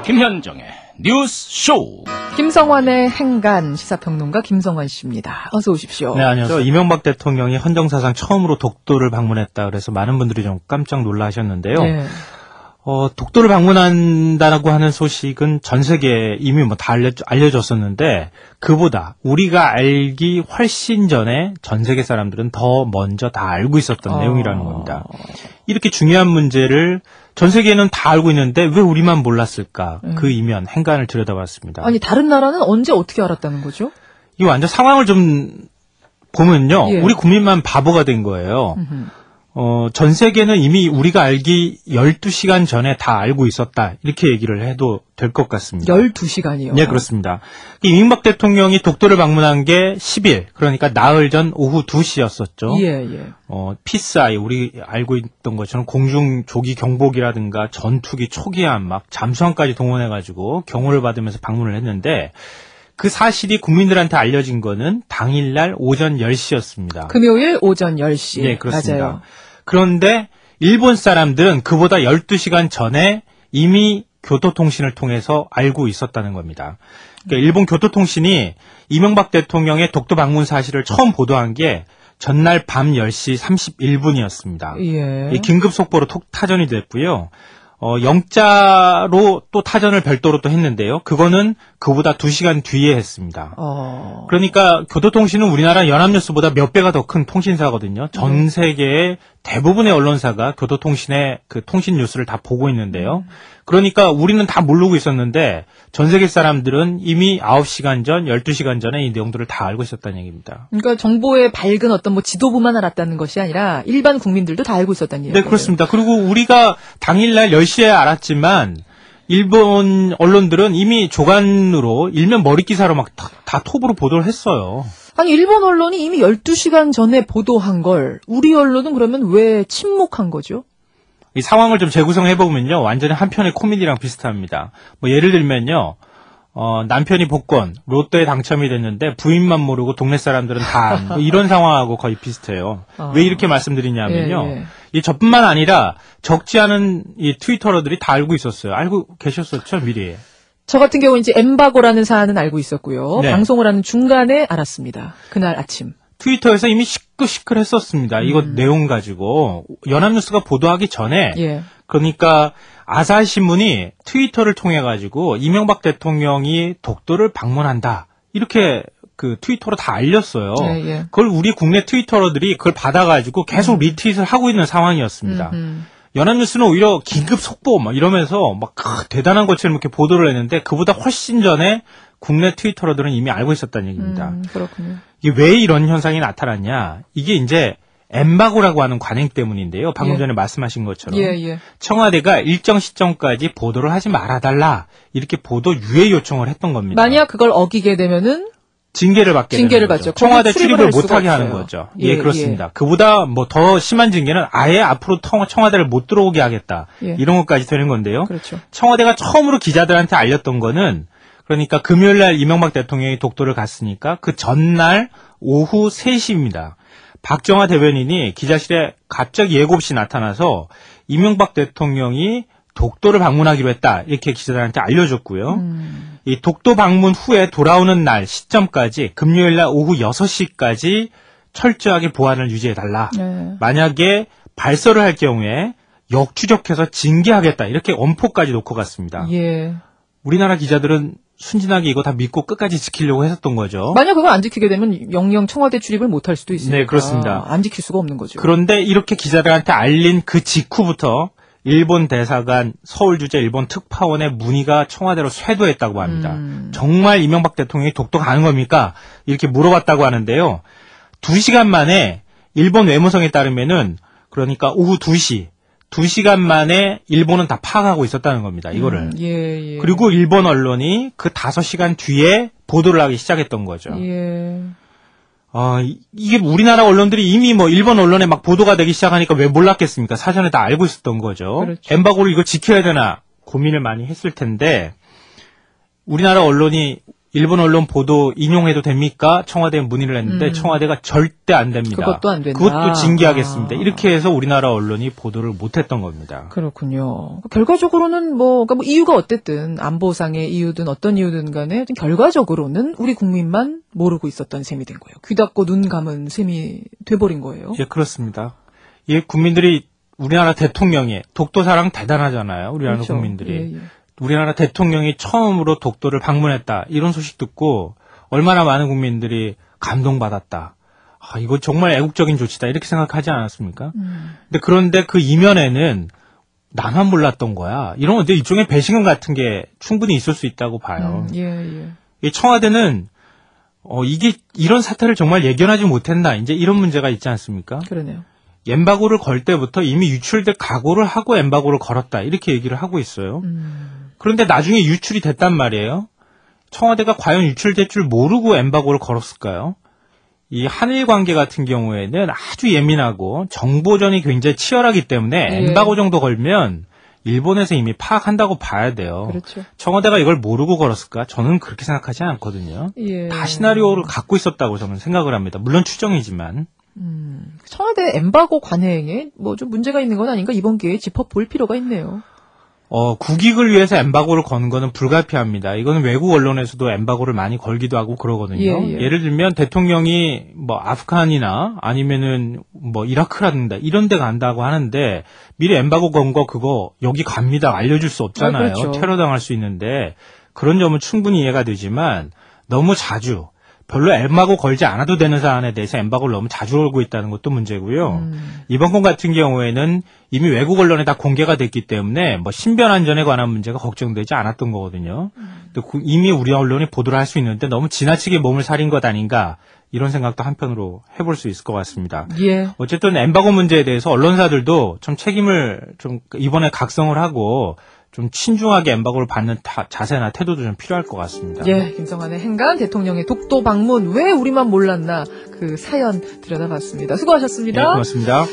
김현정의 뉴스 쇼. 김성환의 행간 시사평론가 김성환 씨입니다. 어서 오십시오. 네, 안녕하세요. 이명박 대통령이 헌정사상 처음으로 독도를 방문했다 그래서 많은 분들이 좀 깜짝 놀라셨는데요. 네. 독도를 방문한다라고 하는 소식은 전 세계에 이미 다 알려졌었는데 그보다 우리가 알기 훨씬 전에 전 세계 사람들은 더 먼저 다 알고 있었던 내용이라는 겁니다. 이렇게 중요한 문제를 전 세계는 다 알고 있는데 왜 우리만 몰랐을까? 그 이면 행간을 들여다봤습니다. 아니 다른 나라는 언제 어떻게 알았다는 거죠? 이 완전 상황을 좀 보면요. 예. 우리 국민만 바보가 된 거예요. 전 세계는 이미 우리가 알기 12시간 전에 다 알고 있었다. 이렇게 얘기를 해도 될 것 같습니다. 12시간이요? 네, 그렇습니다. 이명박 대통령이 독도를 방문한 게 10일, 그러니까 나흘 전 오후 2시였었죠. 예, 예. 피스아이, 우리 알고 있던 것처럼 공중 조기 경보기라든가 전투기, 초기함, 막 잠수함까지 동원해가지고 경호를 받으면서 방문을 했는데 그 사실이 국민들한테 알려진 거는 당일날 오전 10시였습니다. 금요일 오전 10시. 네, 그렇습니다. 맞아요. 그런데 일본 사람들은 그보다 12시간 전에 이미 교토통신을 통해서 알고 있었다는 겁니다. 그러니까 일본 교토통신이 이명박 대통령의 독도 방문 사실을 처음 보도한 게 전날 밤 10시 31분이었습니다. 예. 긴급 속보로 타전이 됐고요. 영자로 또 타전을 별도로 또 했는데요. 그거는 그보다 2시간 뒤에 했습니다. 그러니까 교토통신은 우리나라 연합뉴스보다 몇 배가 더 큰 통신사거든요. 전 세계의 대부분의 언론사가 교토통신의 그 통신 뉴스를 다 보고 있는데요. 그러니까 우리는 다 모르고 있었는데 전 세계 사람들은 이미 9시간 전, 12시간 전에 이 내용들을 다 알고 있었다는 얘기입니다. 그러니까 정보의 밝은 어떤 지도부만 알았다는 것이 아니라 일반 국민들도 다 알고 있었다는 얘기예요. 네, 그렇습니다. 그리고 우리가 당일날 10시에 알았지만 일본 언론들은 이미 조간으로 일면 머리 기사로 막 다 톱으로 보도를 했어요. 아니 일본 언론이 이미 12시간 전에 보도한 걸 우리 언론은 그러면 왜 침묵한 거죠? 이 상황을 좀 재구성해보면요. 완전히 한편의 코미디랑 비슷합니다. 예를 들면요. 남편이 복권, 로또에 당첨이 됐는데 부인만 모르고 동네 사람들은 다 이런 상황하고 거의 비슷해요. 왜 이렇게 말씀드리냐면요. 예. 이 저뿐만 아니라 적지 않은 이 트위터러들이 다 알고 있었어요. 알고 계셨었죠, 미리. 저 같은 경우 이제 엠바고라는 사안은 알고 있었고요. 네. 방송을 하는 중간에 알았습니다. 그날 아침. 트위터에서 이미 시끌시끌했었습니다. 이거 내용 가지고 연합뉴스가 보도하기 전에 예. 그러니까 아사히 신문이 트위터를 통해 가지고 이명박 대통령이 독도를 방문한다 이렇게 그 트위터로 다 알렸어요. 예, 예. 그걸 우리 국내 트위터러들이 그걸 받아가지고 계속 리트윗을 하고 있는 상황이었습니다. 연합뉴스는 오히려 긴급 속보 막 이러면서 막 대단한 것처럼 이렇게 보도를 했는데 그보다 훨씬 전에 국내 트위터러들은 이미 알고 있었다는 얘기입니다. 그렇군요. 이게 왜 이런 현상이 나타났냐? 이게 이제 엠바고라고 하는 관행 때문인데요. 방금 예. 전에 말씀하신 것처럼 예. 청와대가 일정 시점까지 보도를 하지 말아달라 이렇게 보도 유예 요청을 했던 겁니다. 만약 그걸 어기게 되면은 징계를 받게 징계를 되는 거죠. 받죠. 청와대 출입을 출입을 할 수가 못하게 하는 없어요. 거죠. 예, 예, 그렇습니다. 그보다 더 심한 징계는 아예 앞으로 청와대를 못 들어오게 하겠다. 예. 이런 것까지 되는 건데요. 그렇죠. 청와대가 처음으로 기자들한테 알렸던 거는 그러니까 금요일 날 이명박 대통령이 독도를 갔으니까 그 전날 오후 3시입니다. 박정화 대변인이 기자실에 갑자기 예고 없이 나타나서 이명박 대통령이 독도를 방문하기로 했다. 이렇게 기자들한테 알려줬고요. 이 독도 방문 후에 돌아오는 날 시점까지 금요일 날 오후 6시까지 철저하게 보안을 유지해달라. 네. 만약에 발설을 할 경우에 역추적해서 징계하겠다. 이렇게 엄포까지 놓고 갔습니다. 예. 우리나라 기자들은 순진하게 이거 다 믿고 끝까지 지키려고 했었던 거죠. 만약 그걸 안 지키게 되면 영영 청와대 출입을 못할 수도 있으니까. 네, 그렇습니다. 안 지킬 수가 없는 거죠. 그런데 이렇게 기자들한테 알린 그 직후부터 일본 대사관, 서울주재 일본 특파원의 문의가 청와대로 쇄도했다고 합니다. 정말 이명박 대통령이 독도 가는 겁니까? 이렇게 물어봤다고 하는데요. 2시간 만에 일본 외무성에 따르면은 그러니까 오후 2시, 2시간 만에 일본은 다 파악하고 있었다는 겁니다. 이거를. 예. 그리고 일본 언론이 그 5시간 뒤에 보도를 하기 시작했던 거죠. 예. 이게 우리나라 언론들이 이미 일본 언론에 막 보도가 되기 시작하니까 왜 몰랐겠습니까? 사전에 다 알고 있었던 거죠. 그렇죠. 엠바고를 이거 지켜야 되나 고민을 많이 했을 텐데 우리나라 언론이 일본 언론 보도 인용해도 됩니까? 청와대에 문의를 했는데 청와대가 절대 안 됩니다. 그것도 안 된다. 그것도 징계하겠습니다. 이렇게 해서 우리나라 언론이 보도를 못했던 겁니다. 그렇군요. 결과적으로는 그러니까 이유가 어쨌든 안보상의 이유든 어떤 이유든 간에 결과적으로는 우리 국민만 모르고 있었던 셈이 된 거예요. 귀 닫고 눈 감은 셈이 돼버린 거예요. 예, 그렇습니다. 예, 국민들이 우리나라 대통령이 독도사랑 대단하잖아요. 우리나라 그렇죠. 국민들이. 예. 우리나라 대통령이 처음으로 독도를 방문했다. 이런 소식 듣고 얼마나 많은 국민들이 감동받았다. 아, 이거 정말 애국적인 조치다. 이렇게 생각하지 않았습니까? 그런데 그 이면에는 나만 몰랐던 거야. 이런 건데 일종의 배신감 같은 게 충분히 있을 수 있다고 봐요. 이 청와대는 이게 이런 사태를 정말 예견하지 못했나. 이제 이런 문제가 있지 않습니까? 그러네요. 엠바고를 걸 때부터 이미 유출될 각오를 하고 엠바고를 걸었다. 이렇게 얘기를 하고 있어요. 그런데 나중에 유출이 됐단 말이에요. 청와대가 과연 유출될 줄 모르고 엠바고를 걸었을까요? 이 한일 관계 같은 경우에는 아주 예민하고 정보전이 굉장히 치열하기 때문에 엠바고 정도 걸면 일본에서 이미 파악한다고 봐야 돼요. 그렇죠. 청와대가 이걸 모르고 걸었을까? 저는 그렇게 생각하지 않거든요. 예. 다 시나리오를 갖고 있었다고 저는 생각을 합니다. 물론 추정이지만. 청와대 엠바고 관행에 좀 문제가 있는 건 아닌가 이번 기회에 짚어볼 필요가 있네요. 국익을 위해서 엠바고를 거는 거는 불가피합니다. 이거는 외국 언론에서도 엠바고를 많이 걸기도 하고 그러거든요. 예. 예를 들면 대통령이 아프간이나 아니면은 이라크라든가 이런 데 간다고 하는데 미리 엠바고 건 거 그거 여기 갑니다. 알려줄 수 없잖아요. 그렇죠. 테러 당할 수 있는데 그런 점은 충분히 이해가 되지만 너무 자주 별로 엠바고 걸지 않아도 되는 사안에 대해서 엠바고를 너무 자주 걸고 있다는 것도 문제고요. 이번 건 같은 경우에는 이미 외국 언론에 다 공개가 됐기 때문에 신변 안전에 관한 문제가 걱정되지 않았던 거거든요. 이미 우리 언론이 보도를 할 수 있는데 너무 지나치게 몸을 사린 것 아닌가 이런 생각도 한편으로 해볼 수 있을 것 같습니다. 예. 어쨌든 엠바고 문제에 대해서 언론사들도 좀 책임을 이번에 각성을 하고 좀 친중하게 엠바고를 받는 자세나 태도도 좀 필요할 것 같습니다. 예, 김성환의 행간 대통령의 독도 방문 왜 우리만 몰랐나 그 사연 들여다봤습니다. 수고하셨습니다. 네, 고맙습니다.